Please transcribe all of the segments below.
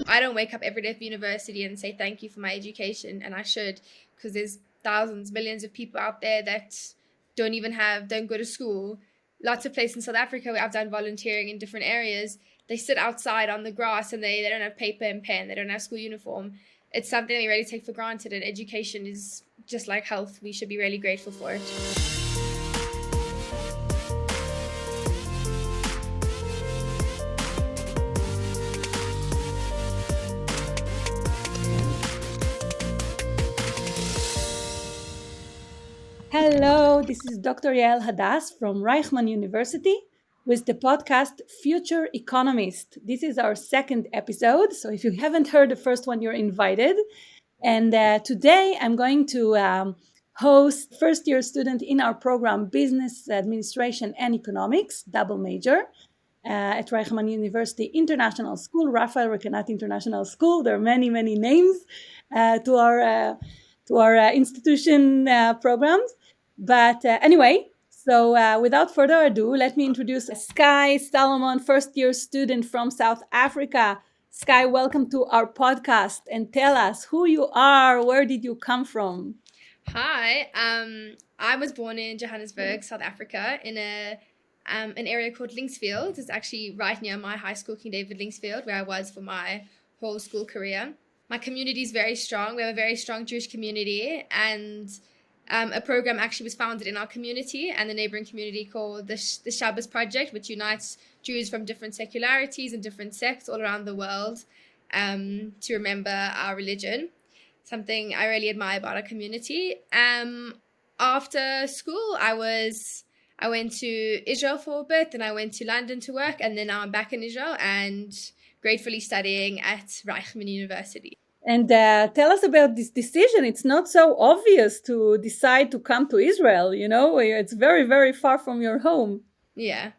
I don't wake up every day for university and say thank you for my education, and I should, because there's thousands, millions of people out there that don't go to school. Lots of places in South Africa where I've done volunteering in different areas, they sit outside on the grass and they don't have paper and pen, they don't have school uniform. It's something we really take for granted, and education is just like health. We should be really grateful for it. Hello, this is Dr. Yael Hadass from Reichman University with the podcast Future Economist. This is our second episode, so if you haven't heard the first one, you're invited. And today I'm going to host first-year student in our program, Business Administration and Economics, double major, at Reichman University International School, Raphael Requenat International School. There are many, many names to our institution programs. But anyway, so without further ado, let me introduce Skye Solomon, first-year student from South Africa. Skye, welcome to our podcast, and tell us who you are. Where did you come from? Hi, I was born in Johannesburg, South Africa, in an area called Linksfield. It's actually right near my high school, King David Linksfield, where I was for my whole school career. My community is very strong. We have a very strong Jewish community, and a program actually was founded in our community and the neighboring community called the Shabbos Project, which unites Jews from different secularities and different sects all around the world to remember our religion. Something I really admire about our community. After school, I went to Israel for a bit, then I went to London to work, and then now I'm back in Israel and gratefully studying at Reichman University. And tell us about this decision. It's not so obvious to decide to come to Israel, you know? It's very, very far from your home. Yeah,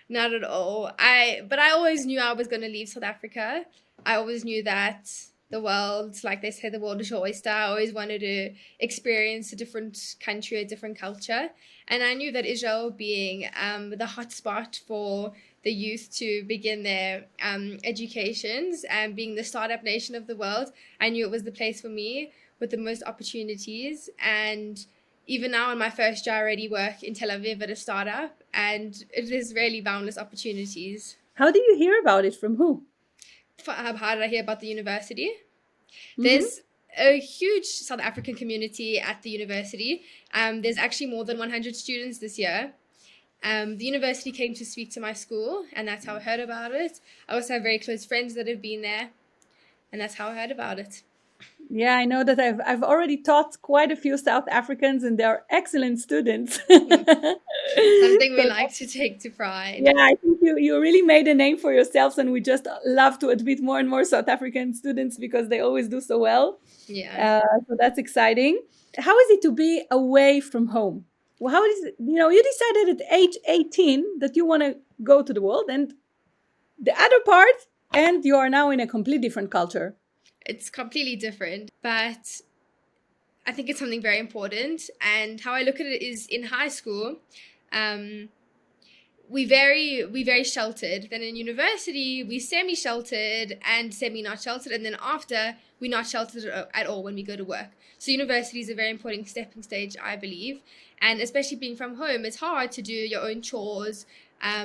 not at all. But I always knew I was going to leave South Africa. I always knew that the world, like they say, the world is your oyster. I always wanted to experience a different country, a different culture. And I knew that Israel being the hotspot for the youth to begin their educations and being the startup nation of the world, I knew it was the place for me with the most opportunities. And even now in my first year, I already work in Tel Aviv at a startup, and it is really boundless opportunities. How do you hear about it? From who? How did I hear about the university? There's a huge South African community at the university. There's actually more than 100 students this year. The university came to speak to my school, and that's how I heard about it. I also have very close friends that have been there, and that's how I heard about it. Yeah, I know that I've already taught quite a few South Africans, and they're excellent students. Something we like to take to pride. Yeah, I think you really made a name for yourselves, and we just love to admit more and more South African students because they always do so well. Yeah. So that's exciting. How is it to be away from home? Well, how is it, you decided at age 18 that you want to go to the world, and the other part, and you are now in a completely different culture. It's completely different, but I think it's something very important. And how I look at it is in high school, we very sheltered. Then in university, we semi-sheltered and semi-not sheltered. And then after, we're not sheltered at all when we go to work. So university is a very important stepping stage, I believe. And especially being from home, it's hard to do your own chores,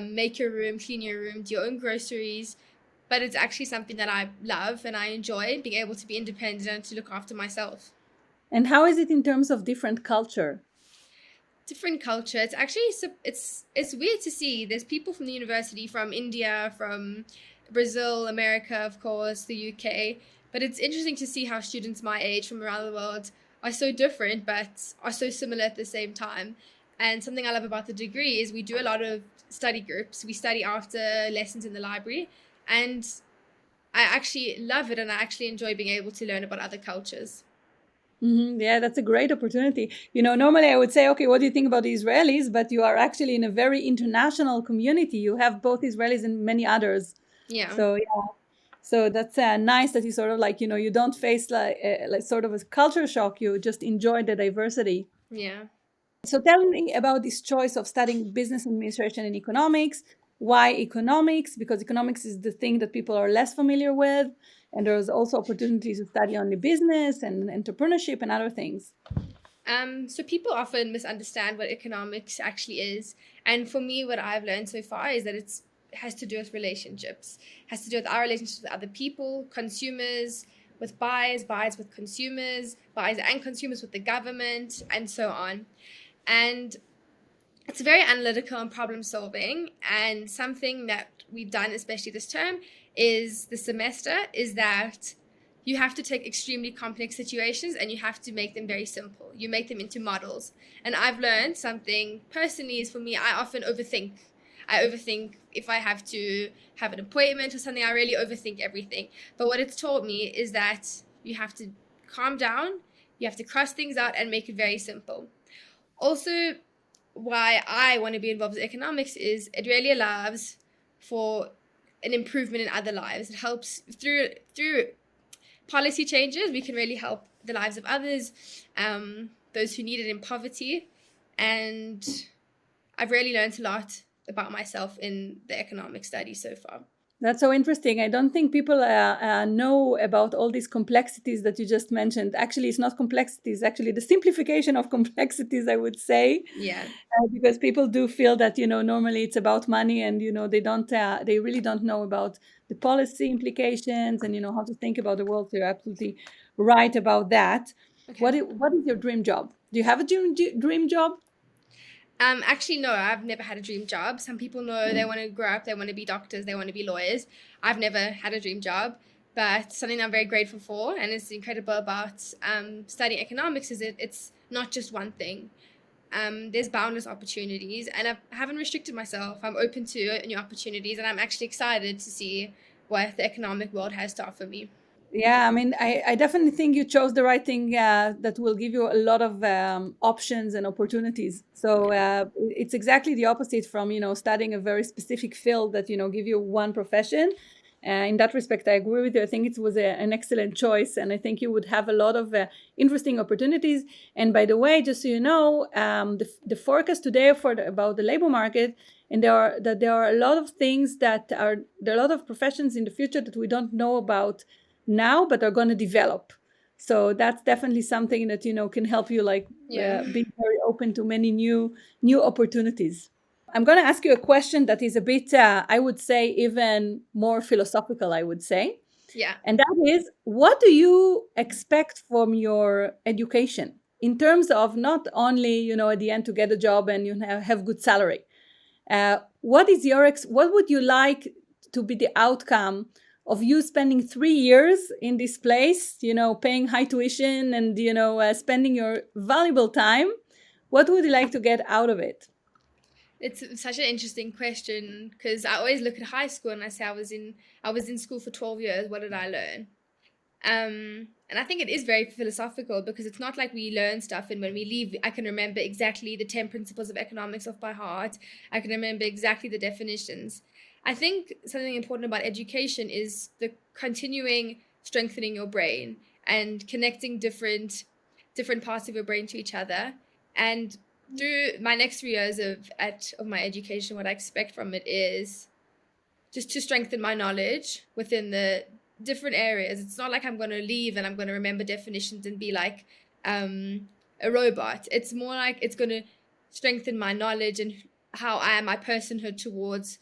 make your room, clean your room, do your own groceries. But it's actually something that I love and I enjoy, being able to be independent and to look after myself. And how is it in terms of different culture? Different culture. It's actually, it's weird to see. There's people from the university, from India, from Brazil, America, of course, the UK. But it's interesting to see how students my age from around the world are so different, but are so similar at the same time. And something I love about the degree is we do a lot of study groups. We study after lessons in the library. And I actually love it, and I actually enjoy being able to learn about other cultures. Yeah, that's a great opportunity. Normally I would say, okay, what do you think about the Israelis? But you are actually in a very international community. You have both Israelis and many others. Yeah. So that's nice that you sort of you don't face like sort of a culture shock. You just enjoy the diversity. Yeah. So tell me about this choice of studying business administration and economics. Why economics? Because economics is the thing that people are less familiar with. And there's also opportunities to study only business and entrepreneurship and other things. So people often misunderstand what economics actually is. And for me, what I've learned so far is that it has to do with relationships. It has to do with our relationships with other people, consumers with buyers with consumers, buyers and consumers with the government, and so on. And it's very analytical and problem solving. And something that we've done, especially this term, is the semester, is that you have to take extremely complex situations and you have to make them very simple. You make them into models. And I've learned something personally is for me, I often overthink. I overthink if I have to have an appointment or something, I really overthink everything. But what it's taught me is that you have to calm down, you have to cross things out and make it very simple. Also, why I want to be involved with economics is it really allows for an improvement in other lives. It helps through policy changes. We can really help the lives of others, those who need it in poverty. And I've really learned a lot about myself in the economic study so far. That's so interesting. I don't think people know about all these complexities that you just mentioned. Actually, it's not complexities, actually the simplification of complexities, I would say. Yeah. Because people do feel that, normally it's about money and, they really don't know about the policy implications and, how to think about the world. So you're absolutely right about that. Okay. What is your dream job? Do you have a dream job? Actually, no, I've never had a dream job. Some people know they want to grow up, they want to be doctors, they want to be lawyers. I've never had a dream job, but something I'm very grateful for, and it's incredible about studying economics, is it's not just one thing. There's boundless opportunities, and I haven't restricted myself. I'm open to new opportunities, and I'm actually excited to see what the economic world has to offer me. Yeah, I mean, I definitely think you chose the right thing that will give you a lot of options and opportunities. So it's exactly the opposite from, studying a very specific field that, give you one profession. In that respect, I agree with you. I think it was an excellent choice. And I think you would have a lot of interesting opportunities. And by the way, just so you know, the forecast today about the labor market, and there are a lot of things there are a lot of professions in the future that we don't know about now, but are going to develop. So that's definitely something that can help you be very open to many new opportunities. I'm going to ask you a question that is a bit I would say even more philosophical, I would say. Yeah. And that is, what do you expect from your education in terms of not only at the end to get a job and have good salary? What would you like to be the outcome of you spending 3 years in this place, paying high tuition and, spending your valuable time? What would you like to get out of it? It's such an interesting question because I always look at high school and I say I was in school for 12 years. What did I learn? And I think it is very philosophical because it's not like we learn stuff and when we leave, I can remember exactly the 10 principles of economics off by heart. I can remember exactly the definitions. I think something important about education is the continuing strengthening your brain and connecting different parts of your brain to each other. And through my next 3 years of my education, what I expect from it is just to strengthen my knowledge within the different areas. It's not like I'm going to leave and I'm going to remember definitions and be like a robot. It's more like it's going to strengthen my knowledge and how I am my personhood towards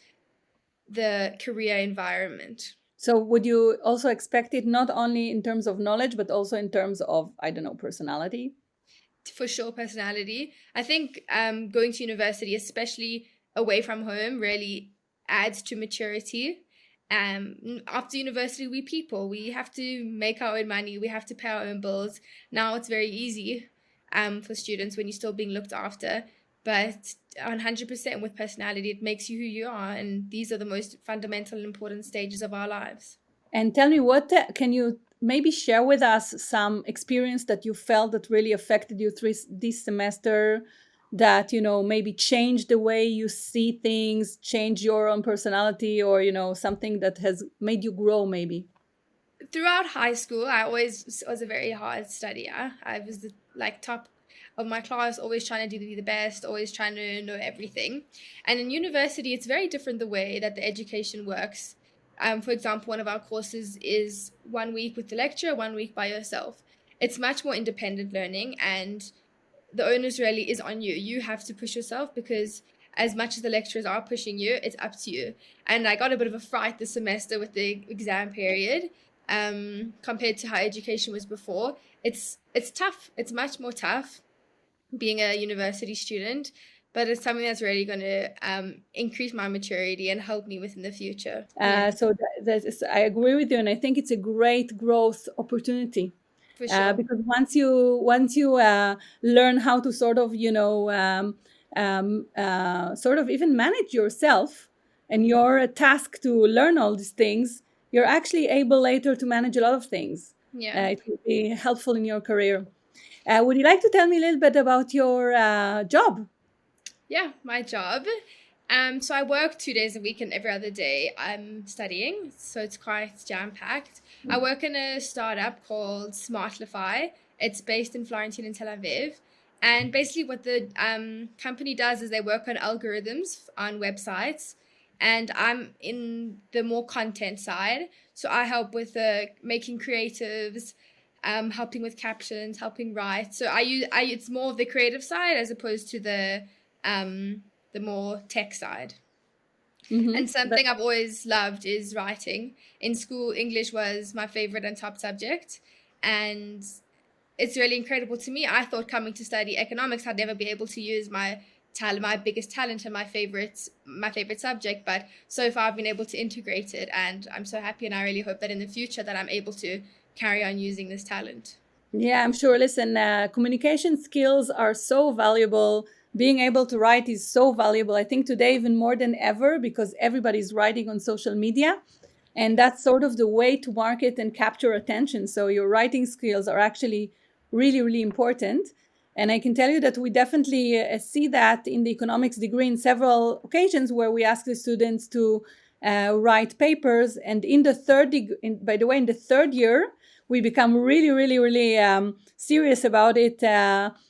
the career environment. So would you also expect it not only in terms of knowledge, but also in terms of, I don't know, personality? For sure, personality. I think going to university, especially away from home, really adds to maturity. After university, we have to make our own money, we have to pay our own bills. Now it's very easy for students when you're still being looked after, but 100% with personality, it makes you who you are, and these are the most fundamental and important stages of our lives. And tell me, can you maybe share with us some experience that you felt that really affected you this semester, that maybe changed the way you see things, change your own personality, or something that has made you grow maybe? Throughout high school, I always was a very hard studier. I was the top of my class, always trying to be the best, always trying to know everything. And in university, it's very different the way that the education works. For example, one of our courses is 1 week with the lecturer, 1 week by yourself. It's much more independent learning, and the onus really is on you. You have to push yourself, because as much as the lecturers are pushing you, it's up to you. And I got a bit of a fright this semester with the exam period, compared to how education was before. It's tough. It's much more tough being a university student, but it's something that's really going to increase my maturity and help me within the future. So I agree with you, and I think it's a great growth opportunity. For sure. Because once you learn how to sort of sort of even manage yourself and your task to learn all these things, you're actually able later to manage a lot of things. It will be helpful in your career. Would you like to tell me a little bit about your job? Yeah, my job. So I work 2 days a week, and every other day I'm studying. So it's quite jam-packed. I work in a startup called Smartlify. It's based in Florentine and Tel Aviv. And basically what the company does is they work on algorithms on websites. And I'm in the more content side. So I help with making creatives, helping with captions, helping write. So it's more of the creative side as opposed to the more tech side. And something I've always loved is writing. In school, English was my favorite and top subject, and it's really incredible to me. I thought coming to study economics, I'd never be able to use my biggest talent and my favorite subject, but so far I've been able to integrate it, and I'm so happy, and I really hope that in the future that I'm able to carry on using this talent. Yeah, I'm sure. Listen, communication skills are so valuable. Being able to write is so valuable. I think today even more than ever, because everybody's writing on social media, and that's sort of the way to market and capture attention. So your writing skills are actually really, really important. And I can tell you that we definitely see that in the economics degree in several occasions where we ask the students to write papers. And in the by the way, in the third year, we become really, really, really serious about it,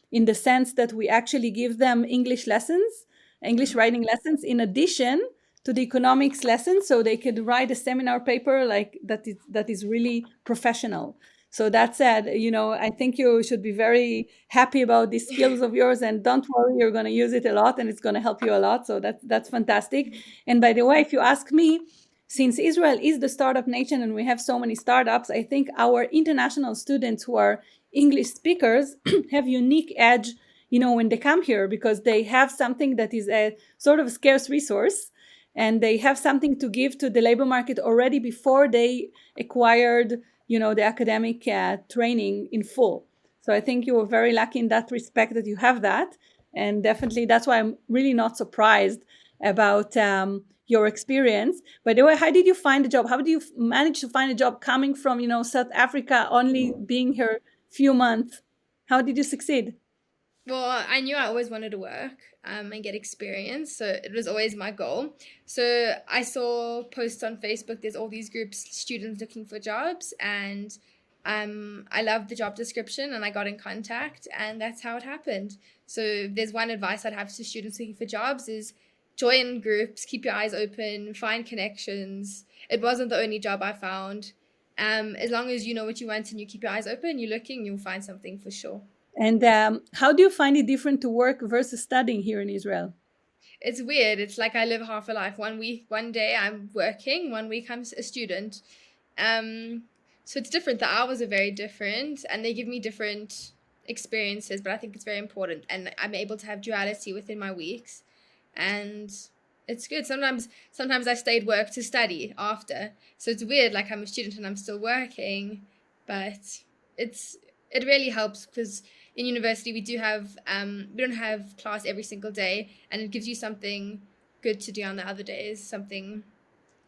in the sense that we actually give them English writing lessons, in addition to the economics lessons, so they could write a seminar paper like that is really professional. So that said, I think you should be very happy about these skills of yours, and don't worry, you're going to use it a lot, and it's going to help you a lot. So that's fantastic. And by the way, if you ask me, since Israel is the startup nation and we have so many startups, I think our international students who are English speakers have unique edge, when they come here, because they have something that is a sort of scarce resource, and they have something to give to the labor market already before they acquired, the academic training in full. So I think you were very lucky in that respect that you have that. And definitely that's why I'm really not surprised about your experience. By the way, how did you find a job? How did you manage to find a job coming from, South Africa, only being here few months? How did you succeed? Well, I knew I always wanted to work and get experience, so it was always my goal. So I saw posts on Facebook, there's all these groups, students looking for jobs, and I loved the job description, and I got in contact, and that's how it happened. So there's one advice I'd have to students looking for jobs is join groups, keep your eyes open, find connections. It wasn't the only job I found. As long as you know what you want and you keep your eyes open, you're looking, you'll find something for sure. And how do you find it different to work versus studying here in Israel? It's weird. It's like I live half a life. 1 day I'm working, 1 week I'm a student. So it's different. The hours are very different, and they give me different experiences, but I think it's very important. And I'm able to have duality within my weeks, and it's good. Sometimes I stayed work to study after. So it's weird, like I'm a student and I'm still working, but it really helps, because in university we don't have class every single day, and it gives you something good to do on the other days, something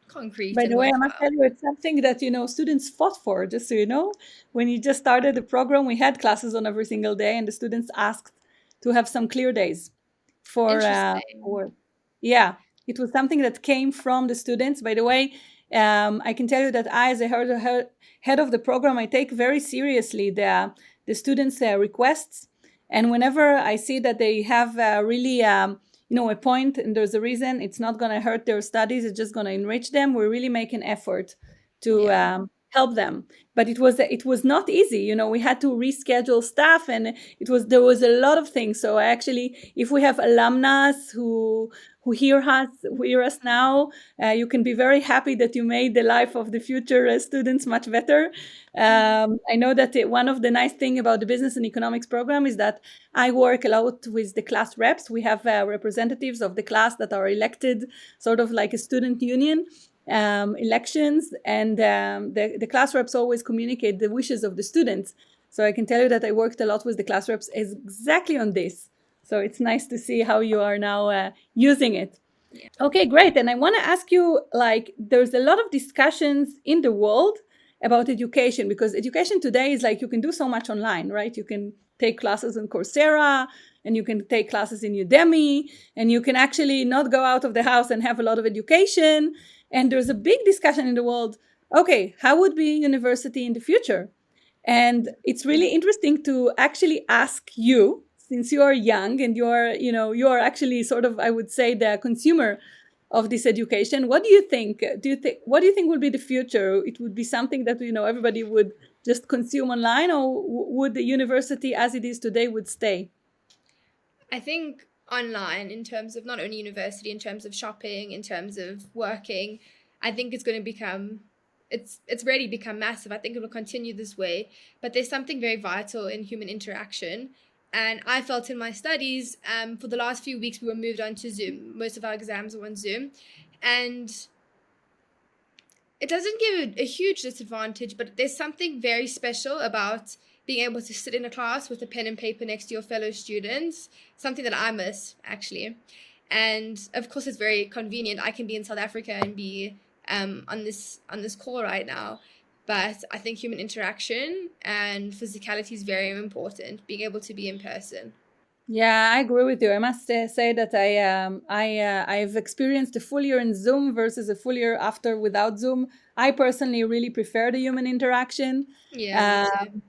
concrete. By the way, I must tell you, it's something that, students fought for, just so you know. When you just started the program, we had classes on every single day, and the students asked to have some clear days for yeah, it was something that came from the students. By the way, I can tell you that I, as a head of the program, I take very seriously the students' requests. And whenever I see that they have really, a point and there's a reason, it's not going to hurt their studies, it's just going to enrich them, we really make an effort to Yeah. help them. But it was not easy. We had to reschedule stuff, and there was a lot of things. So actually, if we have alumnus who hear us now, you can be very happy that you made the life of the future students much better. I know that one of the nice thing about the business and economics program is that I work a lot with the class reps. We have representatives of the class that are elected, sort of like a student union elections, and the class reps always communicate the wishes of the students. So I can tell you that I worked a lot with the class reps exactly on this. So it's nice to see how you are now using it. Yeah. Okay, great. And I want to ask you, there's a lot of discussions in the world about education, because education today is you can do so much online, right? You can take classes on Coursera, and you can take classes in Udemy, and you can actually not go out of the house and have a lot of education. And there's a big discussion in the world. Okay, how would be university in the future? And it's really interesting to actually ask you, since you are young and you are actually sort of, I would say, the consumer of this education. What do you think? What do you think will be the future? It would be something that everybody would just consume online, or would the university as it is today would stay? I think online, in terms of not only university, in terms of shopping, in terms of working, I think it's going to become it's already become massive. I think it will continue this way, but there's something very vital in human interaction. And I felt in my studies, for the last few weeks, we were moved on to Zoom. Most of our exams were on Zoom. And it doesn't give a huge disadvantage, but there's something very special about being able to sit in a class with a pen and paper next to your fellow students, something that I miss, actually. And of course, it's very convenient. I can be in South Africa and be on this call right now. But I think human interaction and physicality is very important, being able to be in person. Yeah, I agree with you. I must say that I've experienced a full year in Zoom versus a full year after without Zoom. I personally really prefer the human interaction. Yeah, me Uh, too.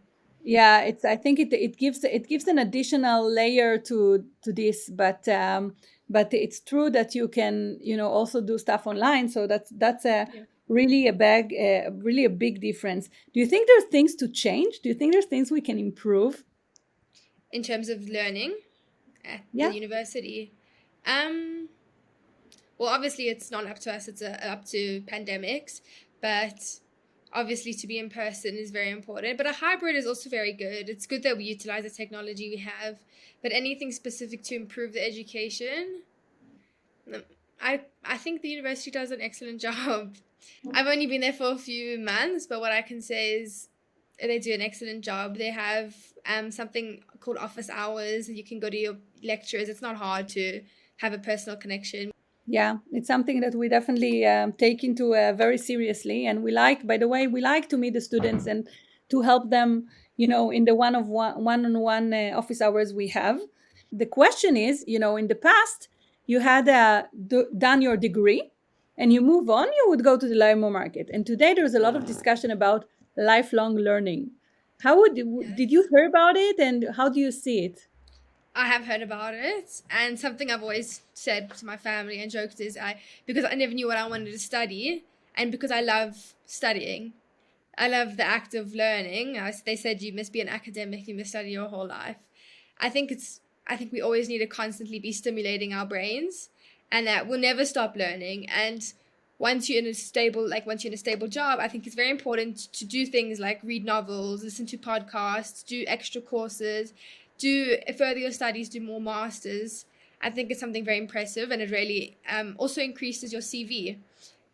yeah, it gives an additional layer to this, but it's true that you can also do stuff online. So that's a Yeah. really a big difference. Do you think there's things to change? Do you think there's things we can improve? In terms of learning at the Yeah. university, um, well, obviously it's not up to us, it's up to pandemics, but obviously to be in person is very important. But a hybrid is also very good. It's good that we utilize the technology we have, but anything specific to improve the education, I think the university does an excellent job. I've only been there for a few months, but what I can say is they do an excellent job. They have something called office hours. You can go to your lecturers. It's not hard to have a personal connection. Yeah, it's something that we definitely take into very seriously, and by the way, we like to meet the students and to help them, in the one-on-one office hours we have. The question is, in the past, you had done your degree, and you move on, you would go to the labor market, and today there's a lot of discussion about lifelong learning. Did you Yes. hear about it, and how do you see it? I have heard about it, and something I've always said to my family and joked is because I never knew what I wanted to study, and because I love studying, I love the act of learning. They said you must be an academic, you must study your whole life. I think I think we always need to constantly be stimulating our brains, and that we'll never stop learning. And once you're in a stable job, I think it's very important to do things like read novels, listen to podcasts, do extra courses, do further your studies, do more masters. I think it's something very impressive, and it really also increases your CV.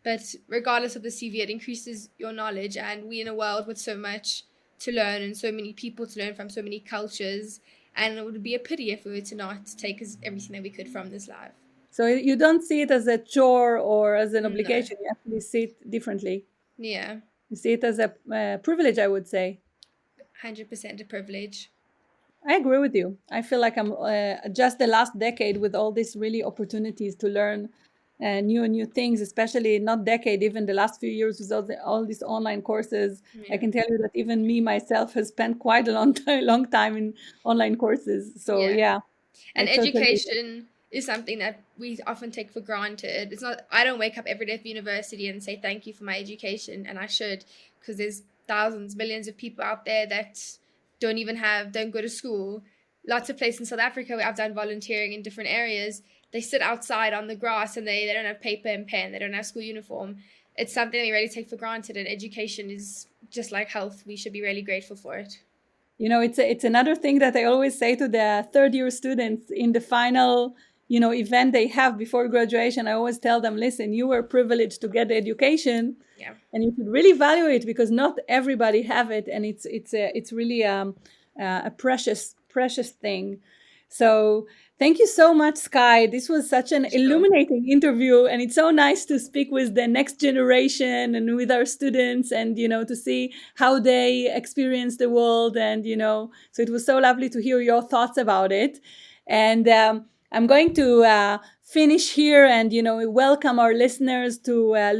But regardless of the CV, it increases your knowledge. And we in a world with so much to learn and so many people to learn from, so many cultures. And it would be a pity if we were to not take everything that we could from this life. So you don't see it as a chore or as an No. obligation. You actually see it differently. Yeah. You see it as a privilege, I would say. 100% a privilege. I agree with you. I feel like I'm just the last decade with all these really opportunities to learn. new things, especially not decade, even the last few years with all these online courses. Yeah. I can tell you that even me myself has spent quite a long time in online courses. So Yeah. yeah, I And totally. education is something that we often take for granted. It's not, I don't wake up every day at university and say thank you for my education, and I should, because there's thousands, millions of people out there that don't go to school. Lots of places in South Africa where I've done volunteering in different areas, they sit outside on the grass and they don't have paper and pen, they don't have school uniform. It's something we really take for granted, and education is just like health. We should be really grateful for it. It's another thing that I always say to the third year students in the final, event they have before graduation. I always tell them, listen, you were privileged to get the education, Yeah. and you should really value it because not everybody have it, and it's really a precious thing. So thank you so much, Skye. This was such an Sure. illuminating interview, and it's so nice to speak with the next generation and with our students, and to see how they experience the world, and so it was so lovely to hear your thoughts about it. And I'm going to finish here, and welcome our listeners to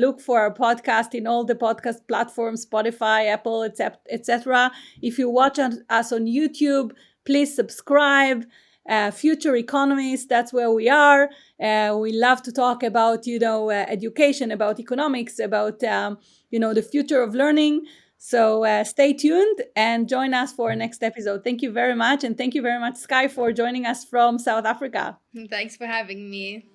look for our podcast in all the podcast platforms, Spotify, Apple, etc. If you watch us on YouTube, please subscribe. Future Economist, that's where we are. We love to talk about education, about economics, about the future of learning. So stay tuned and join us for our next episode. Thank you very much. And thank you very much, Skye, for joining us from South Africa. Thanks for having me.